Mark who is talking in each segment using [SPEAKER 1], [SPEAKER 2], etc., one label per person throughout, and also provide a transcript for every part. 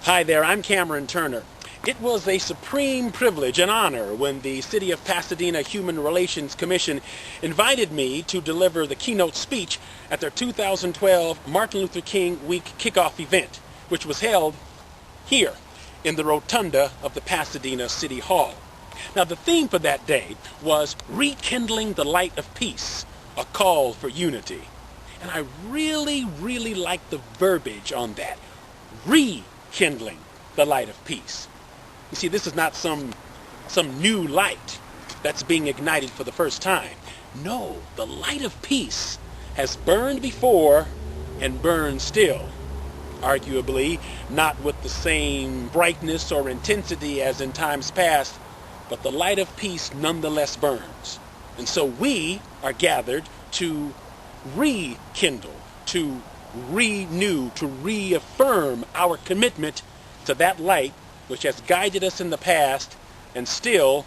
[SPEAKER 1] Hi there, I'm Cameron Turner. It was a supreme privilege and honor when the City of Pasadena Human Relations Commission invited me to deliver the keynote speech at their 2012 Martin Luther King Week kickoff event, which was held here in the rotunda of the Pasadena City Hall. Now, the theme for that day was Rekindling the Light of Peace, a call for unity. And I really like the verbiage on that. Rekindling the light of peace. You see, this is not some new light that's being ignited for the first time. No, the light of peace has burned before and burns still. Arguably, not with the same brightness or intensity as in times past, but the light of peace nonetheless burns. And so we are gathered to rekindle, to renew, to reaffirm our commitment to that light which has guided us in the past and still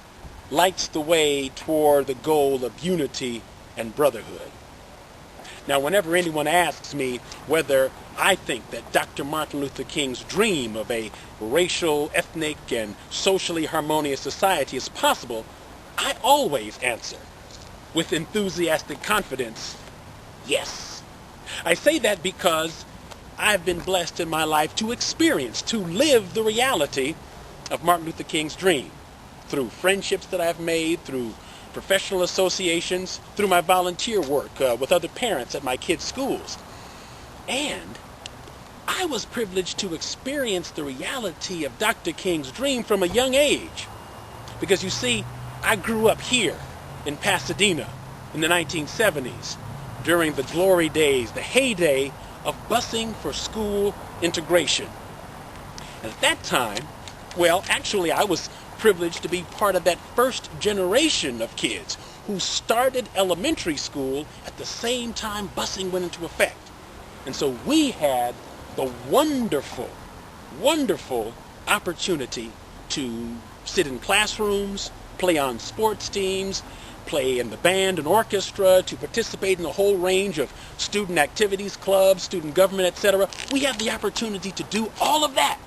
[SPEAKER 1] lights the way toward the goal of unity and brotherhood. Now, whenever anyone asks me whether I think that Dr. Martin Luther King's dream of a racial, ethnic, and socially harmonious society is possible, I always answer with enthusiastic confidence, yes. I say that because I've been blessed in my life to experience, to live the reality of Martin Luther King's dream through friendships that I've made, through professional associations, through my volunteer work with other parents at my kids' schools. And I was privileged to experience the reality of Dr. King's dream from a young age. Because you see, I grew up here in Pasadena in the 1970s during the glory days, the heyday of busing for school integration. And at that time, well, actually I was privileged to be part of that first generation of kids who started elementary school at the same time busing went into effect. And so we had the wonderful opportunity to sit in classrooms, play on sports teams, play in the band and orchestra, to participate in a whole range of student activities, clubs, student government, etc. We have the opportunity to do all of that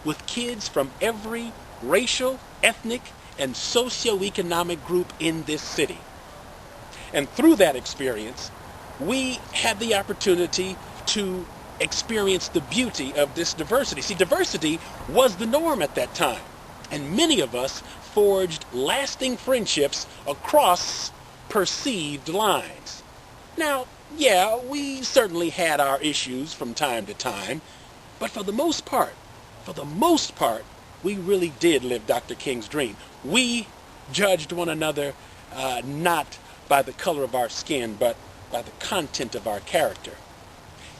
[SPEAKER 1] with kids from every racial, ethnic, and socioeconomic group in this city. And through that experience, we had the opportunity to experience the beauty of this diversity. See, diversity was the norm at that time, and many of us forged lasting friendships across perceived lines. Now, yeah, we certainly had our issues from time to time, but for the most part, we really did live Dr. King's dream. We judged one another not by the color of our skin, but by the content of our character.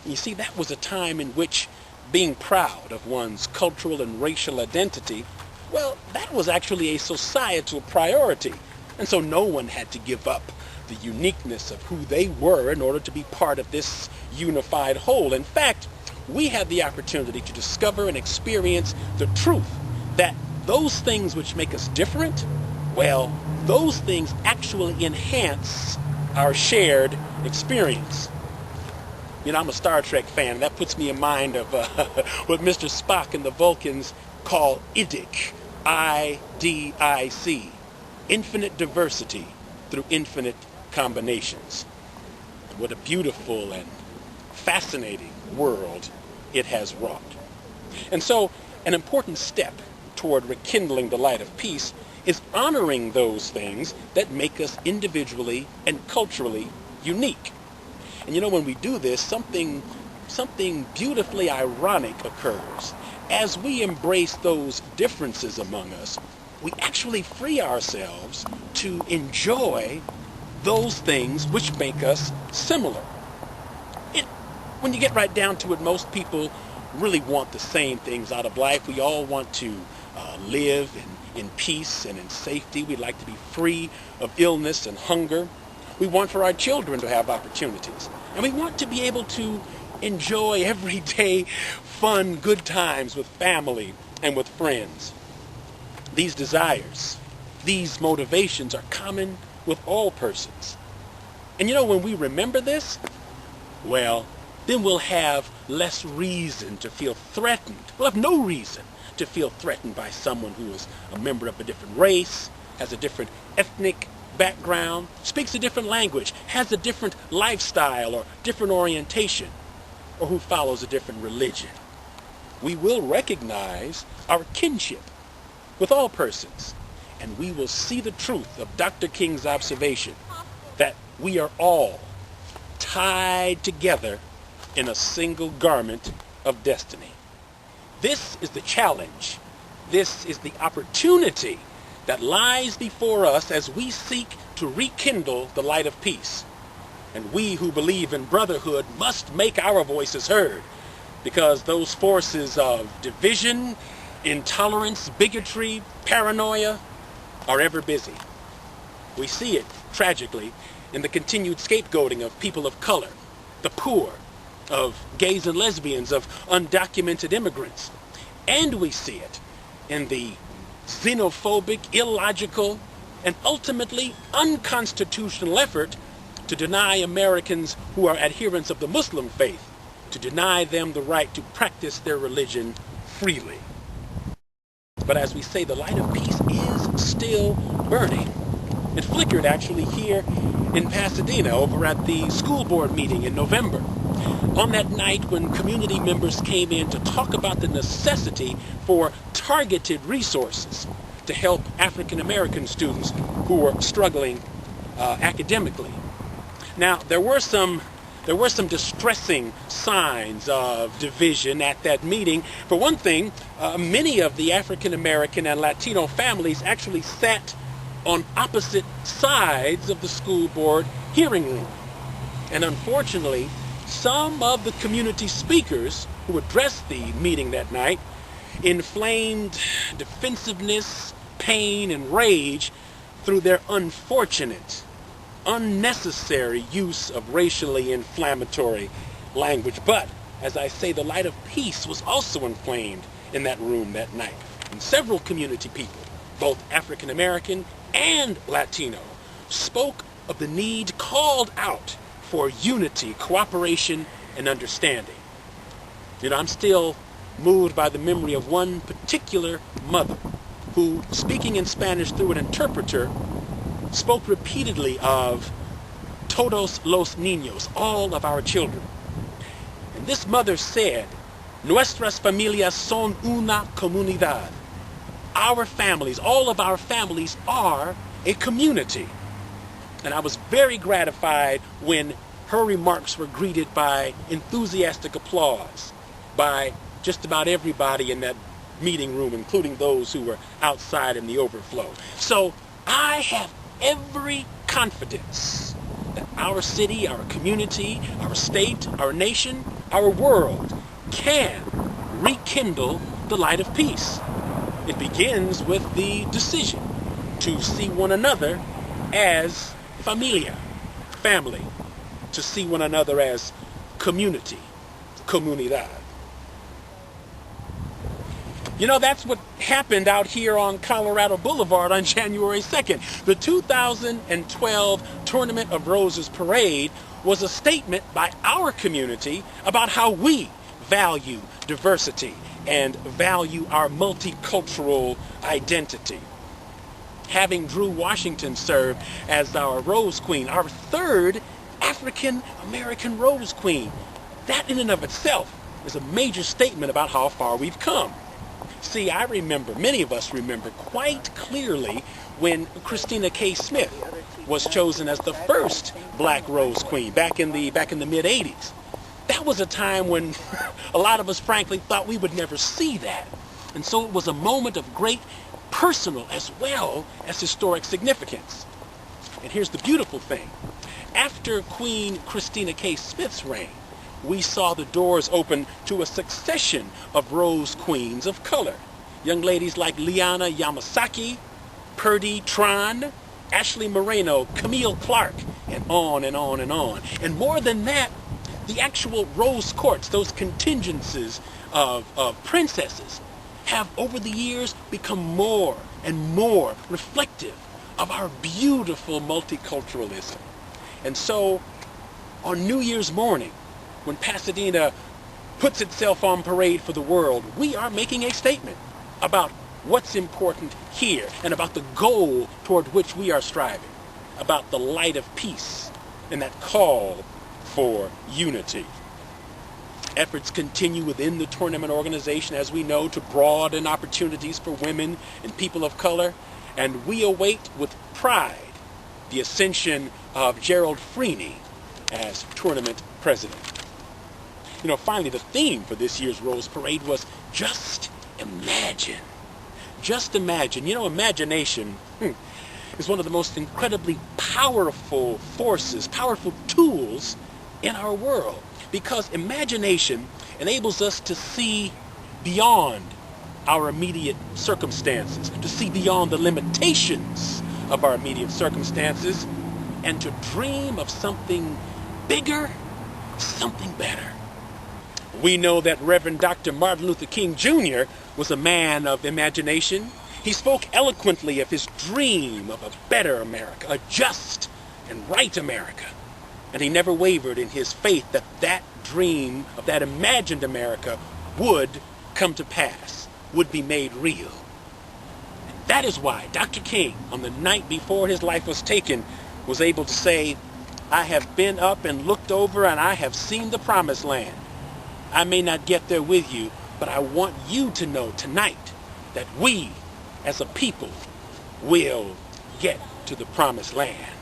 [SPEAKER 1] You see, that was a time in which being proud of one's cultural and racial identity, well, that was actually a societal priority. And so no one had to give up the uniqueness of who they were in order to be part of this unified whole. In fact, we had the opportunity to discover and experience the truth that those things which make us different, well, those things actually enhance our shared experience. You know, I'm a Star Trek fan, and that puts me in mind of what Mr. Spock and the Vulcans call IDIC, I-D-I-C, infinite diversity through infinite combinations. What a beautiful and fascinating world it has wrought. And so, an important step toward rekindling the light of peace is honoring those things that make us individually and culturally unique. And you know, when we do this, something beautifully ironic occurs. As we embrace those differences among us, we actually free ourselves to enjoy those things which make us similar. When you get right down to it, most people really want the same things out of life. We all want to live in peace and in safety. We'd like to be free of illness and hunger. We want for our children to have opportunities. And we want to be able to enjoy everyday fun, good times with family and with friends. These desires, these motivations are common with all persons. And you know, when we remember this, well, then we'll have less reason to feel threatened. We'll have no reason to feel threatened by someone who is a member of a different race, has a different ethnic background, speaks a different language, has a different lifestyle or different orientation, or who follows a different religion. We will recognize our kinship with all persons, and we will see the truth of Dr. King's observation that we are all tied together in a single garment of destiny. This is the challenge. This is the opportunity that lies before us as we seek to rekindle the light of peace. And we who believe in brotherhood must make our voices heard, because those forces of division, intolerance, bigotry, paranoia are ever busy. We see it, tragically, in the continued scapegoating of people of color, the poor, of gays and lesbians, of undocumented immigrants. And we see it in the xenophobic, illogical, and ultimately unconstitutional effort to deny Americans who are adherents of the Muslim faith, to deny them the right to practice their religion freely. But as we say, the light of peace is still burning. It flickered actually here in Pasadena over at the school board meeting in November. On that night when community members came in to talk about the necessity for targeted resources to help African American students who were struggling academically. Now, there were some distressing signs of division at that meeting. For one thing, many of the African American and Latino families actually sat on opposite sides of the school board hearing room. And unfortunately, some of the community speakers who addressed the meeting that night inflamed defensiveness, pain, and rage through their unfortunate, unnecessary use of racially inflammatory language. But, as I say, the light of peace was also inflamed in that room that night. And several community people, both African American and Latino, spoke of the need, called out for unity, cooperation, and understanding. You know, I'm still moved by the memory of one particular mother who, speaking in Spanish through an interpreter, spoke repeatedly of todos los niños, all of our children. And this mother said, nuestras familias son una comunidad. Our families, all of our families are a community. And I was very gratified when her remarks were greeted by enthusiastic applause by just about everybody in that meeting room, including those who were outside in the overflow. So I have every confidence that our city, our community, our state, our nation, our world can rekindle the light of peace. It begins with the decision to see one another as familia, family, to see one another as community, comunidad. You know, that's what happened out here on Colorado Boulevard on January 2nd. The 2012 Tournament of Roses Parade was a statement by our community about how we value diversity and value our multicultural identity. Having Drew Washington serve as our Rose Queen, our third African American Rose Queen. That in and of itself is a major statement about how far we've come. See, I remember, many of us remember quite clearly when Christina K. Smith was chosen as the first Black Rose Queen back in the mid-'80s. That was a time when a lot of us frankly thought we would never see that. And so it was a moment of great personal as well as historic significance. And here's the beautiful thing. After Queen Christina K. Smith's reign, we saw the doors open to a succession of Rose Queens of color. Young ladies like Liana Yamasaki, Purdy Tron, Ashley Moreno, Camille Clark, and on and on and on. And more than that, the actual Rose Courts, those contingencies of princesses, have over the years become more and more reflective of our beautiful multiculturalism. And so, on New Year's morning, when Pasadena puts itself on parade for the world, we are making a statement about what's important here and about the goal toward which we are striving, about the light of peace and that call for unity. Efforts continue within the tournament organization, as we know, to broaden opportunities for women and people of color, and we await with pride the ascension of Gerald Freeney as tournament president. Finally, the theme for this year's Rose Parade was just imagine. Just imagine. Imagination is one of the most incredibly powerful forces, powerful tools in our world, because imagination enables us to see beyond our immediate circumstances, to see beyond the limitations of our immediate circumstances, and to dream of something bigger, something better. We know that Reverend Dr. Martin Luther King Jr. was a man of imagination. He spoke eloquently of his dream of a better America, a just and right America. And he never wavered in his faith that that dream of that imagined America would come to pass, would be made real. And that is why Dr. King, on the night before his life was taken, was able to say, "I have been up and looked over and I have seen the promised land. I may not get there with you, but I want you to know tonight that we, as a people, will get to the promised land."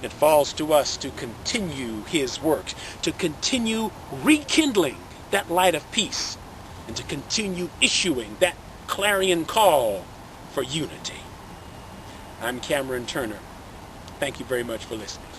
[SPEAKER 1] It falls to us to continue his work, to continue rekindling that light of peace, and to continue issuing that clarion call for unity. I'm Cameron Turner. Thank you very much for listening.